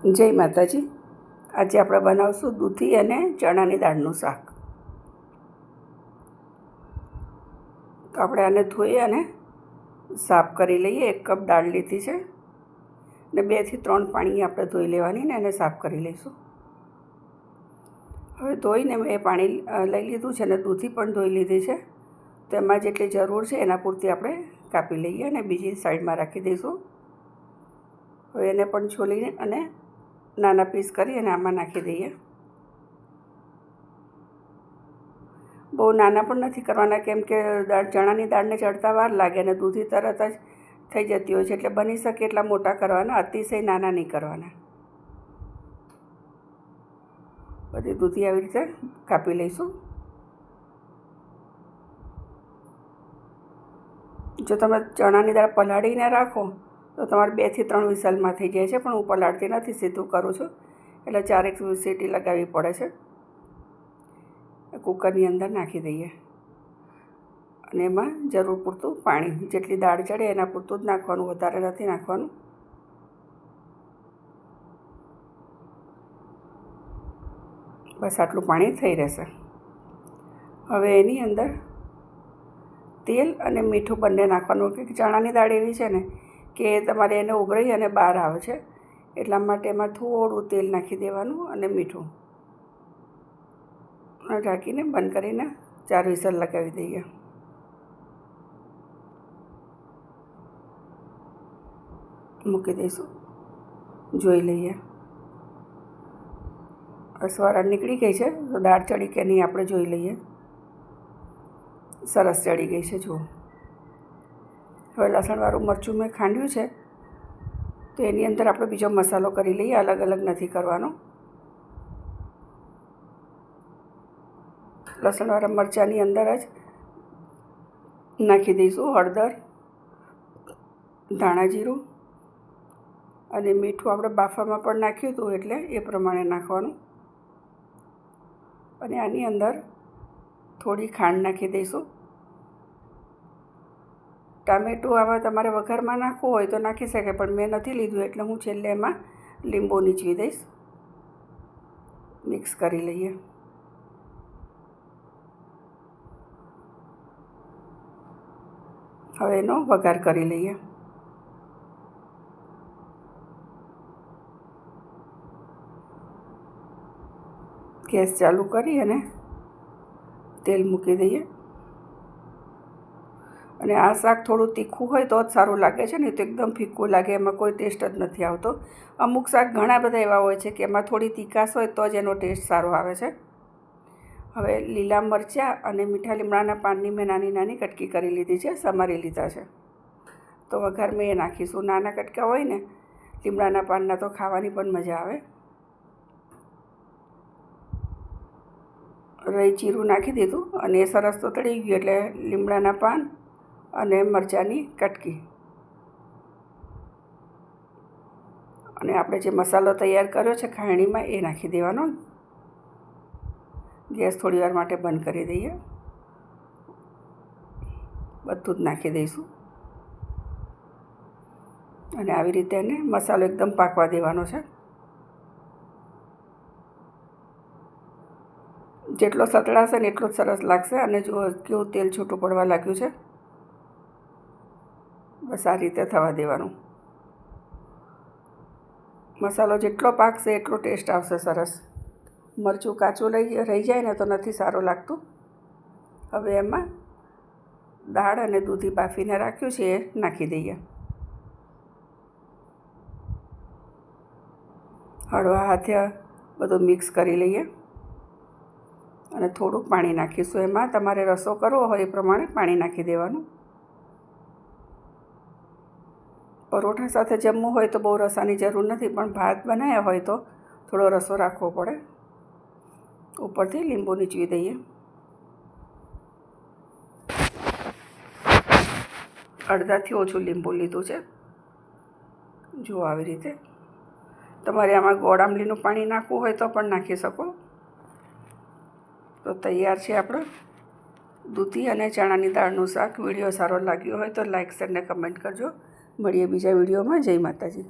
જય માતાજી। આજે આપણે બનાવશું દૂધી અને ચણાની દાળનું શાક। તો આપણે આને ધોઈ અને સાફ કરી લઈએ। 1 કપ દાળ લીધી છે ને 2 થી 3 પાણી આપણે ધોઈ લેવાની ને એને સાફ કરી લઈશું। હવે ધોઈને મેં પાણી લઈ લીધું છે અને દૂધી પણ ધોઈ લીધી છે। તો એમાં જેટલી જરૂર છે એના પૂરતી આપણે કાપી લઈએ અને બીજી સાઈડમાં રાખી દઈશું। હવે એને પણ છોલીને અને નાના પીસ કરી અને આમાં નાખી દઈએ। બહુ નાના પણ નથી કરવાના, કેમ કે ચણાની દાળને ચડતા વાર લાગે અને દૂધી તરત જ થઈ જતી હોય છે, એટલે બની શકે એટલા મોટા કરવાના, અતિશય નાના નહીં કરવાના। બધી દૂધી આવી રીતે કાપી લઈશું। જો તમે ચણાની દાળ પલાળીને રાખો તો તમારે 2 થી 3 વિસલમાં થઈ જાય છે, પણ હું પલાળતી નથી, સીધું કરું છું, એટલે 4 સીટી લગાવવી પડે છે। કુકરની અંદર નાખી દઈએ અને એમાં જરૂર પૂરતું પાણી, જેટલી દાળ ચડે એના પૂરતું જ નાખવાનું, વધારે નથી નાખવાનું। બસ આટલું પાણી થઈ રહેશે। હવે એની અંદર તેલ અને મીઠું બંને નાખવાનું, કે ચણાની દાળ એવી છે ને કે તમારે એને ઉભરાઈ અને બહાર આવે છે, એટલા માટે એમાં થોડું તેલ નાખી દેવાનું અને મીઠું ઢાંકીને બંધ કરીને 4 વિસલ લગાવી દઈએ। મૂકી દઈશું, જોઈ લઈએ। સ્વરાડ નીકળી ગઈ છે, તો દાળ ચડી કે નહીં આપણે જોઈ લઈએ। સરસ ચડી ગઈ છે, જુઓ। હવે લસણવાળું મરચું મેં ખાંડ્યું છે, તો એની અંદર આપણે બીજો મસાલો કરી લઈએ, અલગ અલગ નથી કરવાનો। લસણવાળા મરચાંની અંદર જ નાખી દઈશું હળદર, ધાણા જીરું અને મીઠું આપણે બાફામાં પણ નાખ્યું હતું, એટલે એ પ્રમાણે નાખવાનું। અને આની અંદર થોડી ખાંડ નાખી દઈશું। ટામેટું આમાં તમારે વઘારમાં નાખવું હોય તો નાખી શકે, પણ મેં નથી લીધું એટલે હું છેલ્લે એમાં લીંબુ નીચવી દઈશ। મિક્સ કરી લઈએ। હવે એનો વઘાર કરી લઈએ। ગેસ ચાલુ કરી અને તેલ મૂકી દઈએ। અને આ શાક થોડું તીખું હોય તો જ સારું લાગે છે, નહીં તો એકદમ ફીક્કું લાગે, એમાં કોઈ ટેસ્ટ જ નથી આવતો। અમુક શાક ઘણા બધા એવા હોય છે કે એમાં થોડી તીખાશ હોય તો જ એનો ટેસ્ટ સારો આવે છે। હવે લીલા મરચાં અને મીઠા લીમડાના પાનની મેં નાની નાની કટકી કરી લીધી છે, સમારી લીધા છે, તો વઘાર મેં એ નાખીશું। નાના કટકા હોય ને લીમડાના પાનના તો ખાવાની પણ મજા આવે। રાઈ જીરું નાખી દીધું અને એ સરસ તો તળી ગયું, એટલે લીમડાના પાન અને મરચાંની કટકી અને આપણે જે મસાલો તૈયાર કર્યો છે ખાયણીમાં એ નાખી દેવાનો। ગેસ થોડી વાર માટે બંધ કરી દઈએ। બધું જ નાખી દઈશું અને આવી રીતે એને મસાલો એકદમ પાકવા દેવાનો છે। જેટલો સતળાશે ને એટલું જ સરસ લાગશે। અને જો કેવું તેલ છૂટું પડવા લાગ્યું છે, બસ આ રીતે થવા દેવાનું। મસાલો જેટલો પાકશે એટલો ટેસ્ટ આવશે સરસ। મરચું કાચું રહી જાય ને તો નથી સારું લાગતું। હવે એમાં દાળ અને દૂધી બાફીને રાખ્યું છે એ નાખી દઈએ। હળવા હાથે બધું મિક્સ કરી લઈએ અને થોડુંક પાણી નાખીશું। એમાં તમારે રસો કરવો હોય એ પ્રમાણે પાણી નાખી દેવાનું। પરોઠા સાથે જમવું હોય તો બહુ રસાની જરૂર નથી, પણ ભાત બનાવ્યા હોય તો થોડો રસો રાખવો પડે। ઉપરથી લીંબુ નીચવી દઈએ। અડધાથી ઓછું લીંબુ લીધું છે, જુઓ આવી રીતે। તમારે આમાં ગોળ આંબલીનું પાણી નાખવું હોય તો પણ નાખી શકો। તો તૈયાર છે આપણો દૂધી અને ચણાની દાળનું શાક। વિડીયો સારો લાગ્યો હોય તો લાઈક, શેર ને કમેન્ટ કરજો। મળીએ બીજા વિડીયોમાં। જય માતાજી।